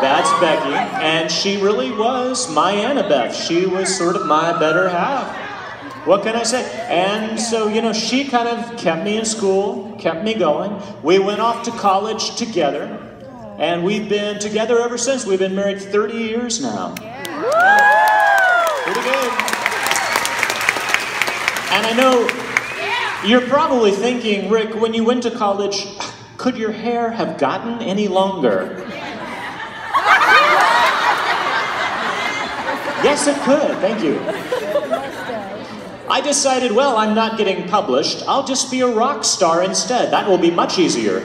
That's Becky, and she really was my Annabeth. She was sort of my better half. What can I say? And so, you know, she kind of kept me in school, kept me going. We went off to college together, and we've been together ever since. We've been married 30 years now. Pretty good. And I know you're probably thinking, Rick, when you went to college, could your hair have gotten any longer? Yes, it could. Thank you. I decided, well, I'm not getting published. I'll just be a rock star instead. That will be much easier.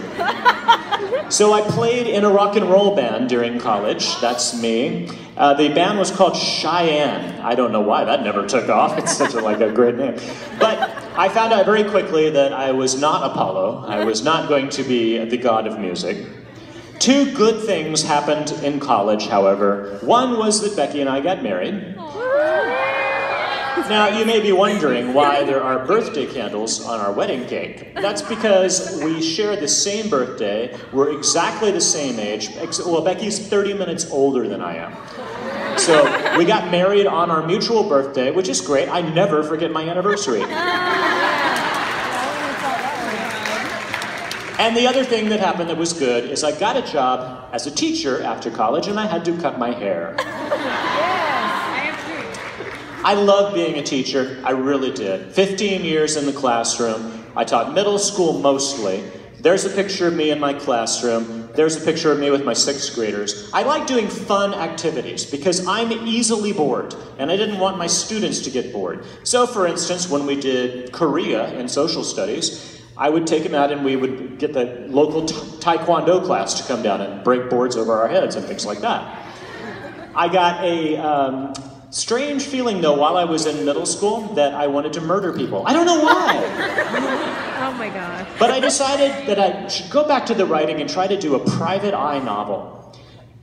So I played in a rock and roll band during college. That's me. The band was called Cheyenne. I don't know why that never took off. It's such a great name. But I found out very quickly that I was not Apollo. I was not going to be the god of music. Two good things happened in college, however. One was that Becky and I got married. Now, you may be wondering why there are birthday candles on our wedding cake. That's because we share the same birthday, we're exactly the same age. Well, Becky's 30 minutes older than I am. So we got married on our mutual birthday, which is great. I never forget my anniversary. And the other thing that happened that was good is I got a job as a teacher after college, and I had to cut my hair. I love being a teacher, I really did. 15 years in the classroom. I taught middle school mostly. There's a picture of me in my classroom. There's a picture of me with my 6th graders. I like doing fun activities because I'm easily bored, and I didn't want my students to get bored. So for instance, when we did Korea in social studies, I would take them out and we would get the local taekwondo class to come down and break boards over our heads and things like that. I got a strange feeling, though, while I was in middle school that I wanted to murder people. I don't know why. Oh my God. But I decided that I should go back to the writing and try to do a private eye novel.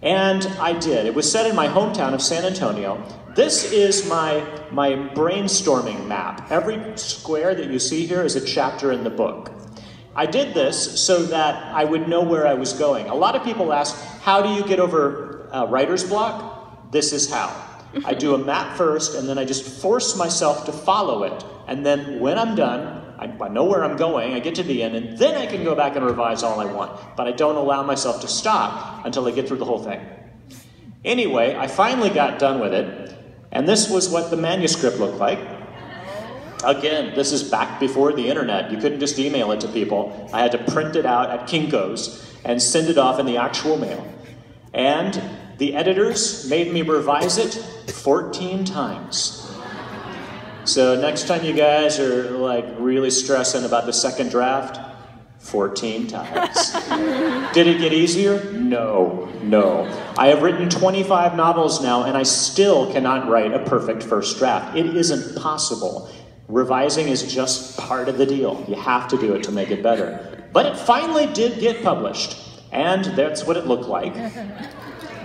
And I did. It was set in my hometown of San Antonio. This is my brainstorming map. Every square that you see here is a chapter in the book. I did this so that I would know where I was going. A lot of people ask, how do you get over writer's block? This is how. I do a map first, and then I just force myself to follow it. And then when I'm done, I know where I'm going, I get to the end, and then I can go back and revise all I want. But I don't allow myself to stop until I get through the whole thing. Anyway, I finally got done with it, and this was what the manuscript looked like. Again, this is back before the internet. You couldn't just email it to people. I had to print it out at Kinko's and send it off in the actual mail. And the editors made me revise it 14 times. So next time you guys are really stressing about the second draft, 14 times. Did it get easier? No, no. I have written 25 novels now, and I still cannot write a perfect first draft. It isn't possible. Revising is just part of the deal. You have to do it to make it better. But it finally did get published, and that's what it looked like.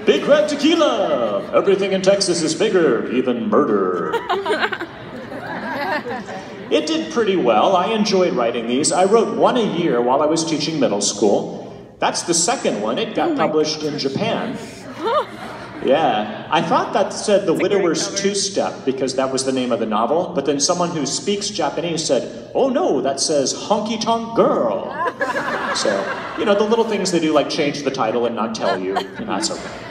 Big Red Tequila! Everything in Texas is bigger, even murder. It did pretty well. I enjoyed writing these. I wrote one a year while I was teaching middle school. That's the second one. It got published in Japan. Yeah. I thought that said The Widower's Two-Step because that was the name of the novel, but then someone who speaks Japanese said, oh no, that says Honky Tonk Girl. So, you know, the little things they do like change the title and not tell you, and that's okay.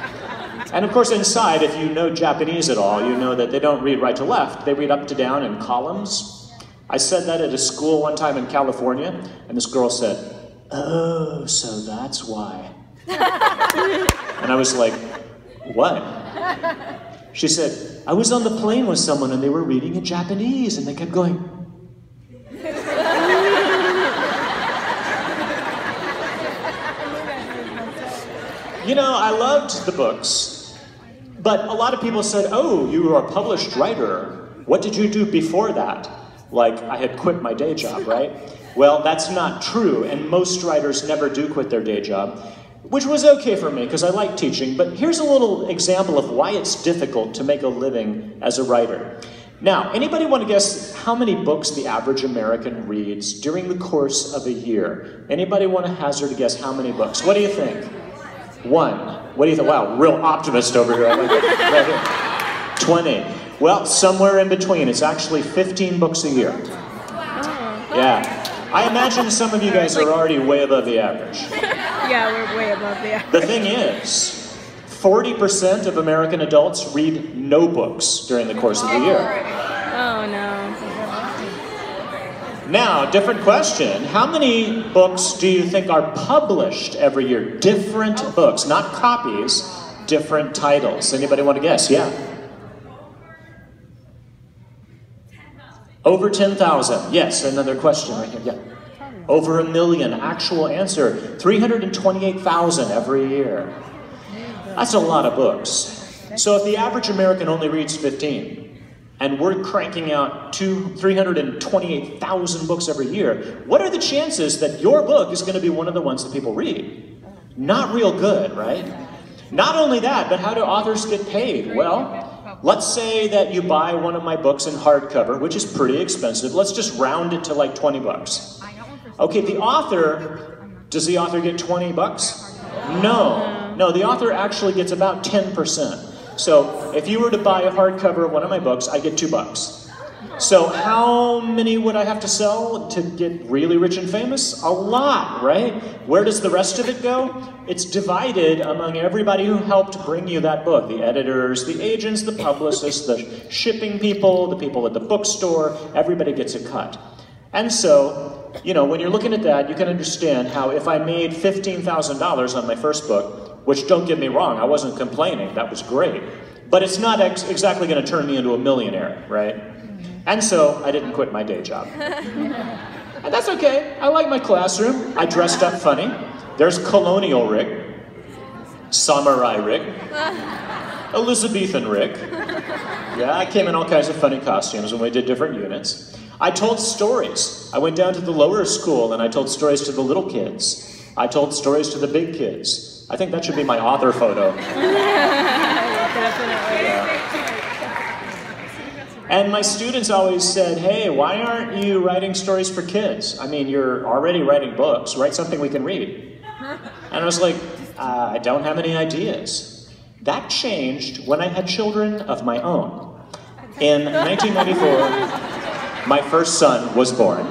And of course inside, if you know Japanese at all, you know that they don't read right to left, they read up to down in columns. I said that at a school one time in California, and this girl said, oh, so that's why. And I was like, what? She said, I was on the plane with someone and they were reading in Japanese and they kept going. You know, I loved the books, but a lot of people said, oh, you were a published writer. What did you do before that? Like, I had quit my day job, right? Well, that's not true, and most writers never do quit their day job, which was okay for me, because I like teaching, but here's a little example of why it's difficult to make a living as a writer. Now, anybody want to guess how many books the average American reads during the course of a year? Anybody want to hazard a guess how many books? What do you think? 1. What do you think? Wow, real optimist over here. I like it. Right here. 20. Well, somewhere in between. It's actually 15 books a year. Yeah. I imagine some of you guys are already way above the average. Yeah, we're way above the average. The thing is, 40% of American adults read no books during the course of the year. Oh, no. Now, different question. How many books do you think are published every year? Different books, not copies, different titles. Anybody want to guess? Yeah. Over 10,000. Yes, another question right here. Yeah. Over 1 million. Actual answer, 328,000 every year. That's a lot of books. So if the average American only reads 15, and we're cranking out 328,000 books every year, what are the chances that your book is going to be one of the ones that people read? Not real good, right? Not only that, but how do authors get paid? Well, let's say that you buy one of my books in hardcover, which is pretty expensive. Let's just round it to like 20 bucks. Okay, the author, does the author get 20 bucks? No, the author actually gets about 10%. So if you were to buy a hardcover of one of my books, I get $2. So how many would I have to sell to get really rich and famous? A lot, right? Where does the rest of it go? It's divided among everybody who helped bring you that book. The editors, the agents, the publicists, the shipping people, the people at the bookstore, everybody gets a cut. And so, you know, when you're looking at that, you can understand how if I made $15,000 on my first book, which don't get me wrong, I wasn't complaining, that was great, but it's not exactly going to turn me into a millionaire, right? And so I didn't quit my day job. And that's okay, I like my classroom. I dressed up funny. There's Colonial Rick, Samurai Rick, Elizabethan Rick. Yeah, I came in all kinds of funny costumes when we did different units. I told stories. I went down to the lower school and I told stories to the little kids. I told stories to the big kids. I think that should be my author photo. Definitely. Yeah. And my students always said, hey, why aren't you writing stories for kids? I mean, you're already writing books. Write something we can read. And I was like, I don't have any ideas. That changed when I had children of my own. In 1994, my first son was born.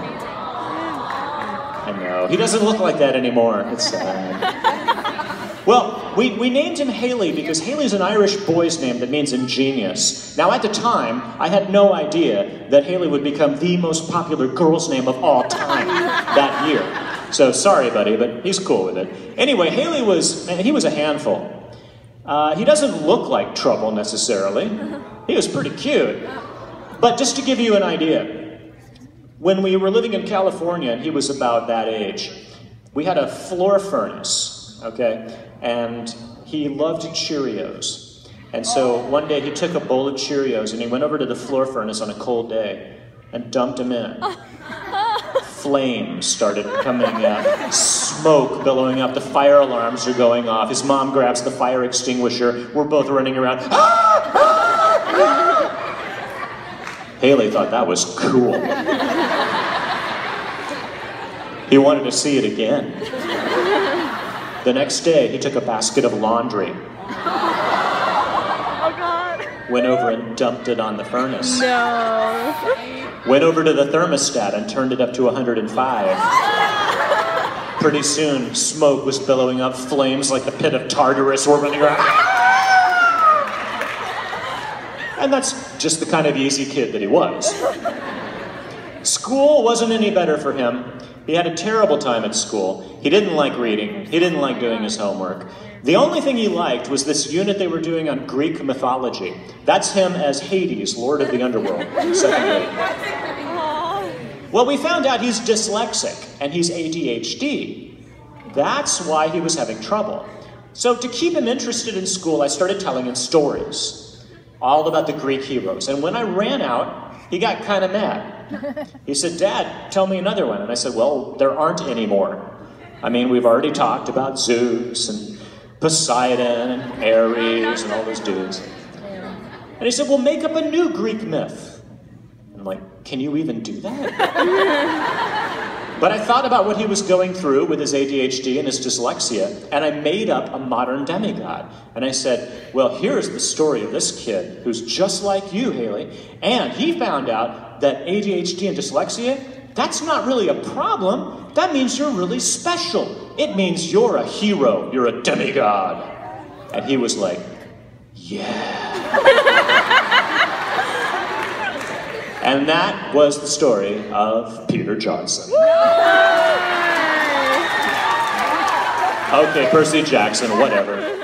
I know, he doesn't look like that anymore. It's sad. Well, we named him Haley because Haley's an Irish boy's name that means ingenious. Now, at the time, I had no idea that Haley would become the most popular girl's name of all time that year. So sorry, buddy, but he's cool with it. Anyway, Haley was a handful. He doesn't look like trouble necessarily. He was pretty cute. But just to give you an idea, when we were living in California, and he was about that age, we had a floor furnace, okay? And he loved Cheerios. And so one day he took a bowl of Cheerios and he went over to the floor furnace on a cold day and dumped them in. Flames started coming out, smoke billowing up, the fire alarms are going off. His mom grabs the fire extinguisher. We're both running around. Haley thought that was cool. He wanted to see it again. The next day, he took a basket of laundry. Oh, God. Went over and dumped it on the furnace. No. Went over to the thermostat and turned it up to 105. Pretty soon, smoke was billowing up, flames like the pit of Tartarus were running around. And that's just the kind of easy kid that he was. School wasn't any better for him. He had a terrible time at school. He didn't like reading. He didn't like doing his homework. The only thing he liked was this unit they were doing on Greek mythology. That's him as Hades, Lord of the Underworld, in second grade. Well, we found out he's dyslexic and he's ADHD. That's why he was having trouble. So to keep him interested in school, I started telling him stories, all about the Greek heroes. And when I ran out, he got kind of mad. He said, Dad, tell me another one. And I said, well, there aren't any more. I mean, we've already talked about Zeus and Poseidon and Ares and all those dudes. And he said, well, make up a new Greek myth. And I'm like, can you even do that? But I thought about what he was going through with his ADHD and his dyslexia, and I made up a modern demigod. And I said, well, here's the story of this kid who's just like you, Haley, and he found out that ADHD and dyslexia, that's not really a problem. That means you're really special. It means you're a hero. You're a demigod. And he was like, yeah. And that was the story of Peter Johnson. Okay, Percy Jackson, whatever.